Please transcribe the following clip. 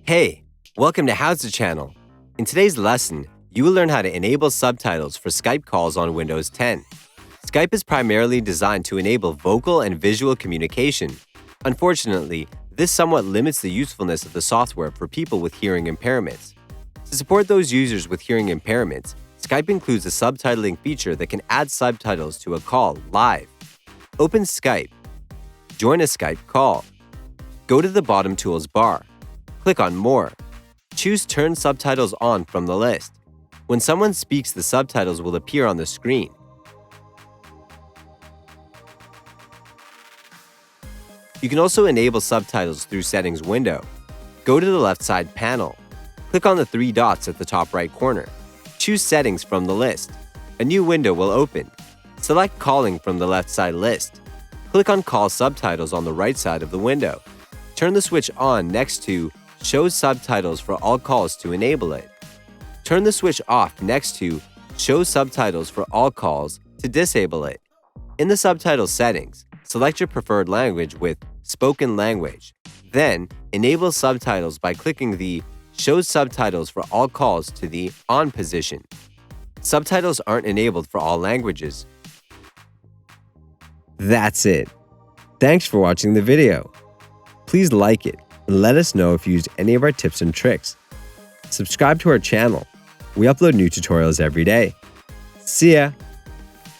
Hey, welcome to HOWZA channel. In today's lesson, you will learn how to enable subtitles for Skype calls on Windows 10. Skype is primarily designed to enable vocal and visual communication. Unfortunately, this somewhat limits the usefulness of the software for people with hearing impairments. To support those users with hearing impairments, Skype includes a subtitling feature that can add subtitles to a call live. Open Skype. Join a Skype call. Go to the bottom tools bar. Click on More. Choose Turn Subtitles On from the list. When someone speaks, the subtitles will appear on the screen. You can also enable subtitles through Settings window. Go to the left side panel. Click on the three dots at the top right corner. Choose Settings from the list. A new window will open. Select Calling from the left side list. Click on Call Subtitles on the right side of the window. Turn the switch on next to Show Subtitles for all calls to enable it. Turn the switch off next to Show Subtitles for all calls to disable it. In the subtitle settings, select your preferred language with Spoken Language. Then, enable subtitles by clicking the Show Subtitles for all calls to the On position. Subtitles aren't enabled for all languages. That's it. Thanks for watching the video. Please like it and let us know if you used any of our tips and tricks. Subscribe to our channel. We upload new tutorials every day. See ya!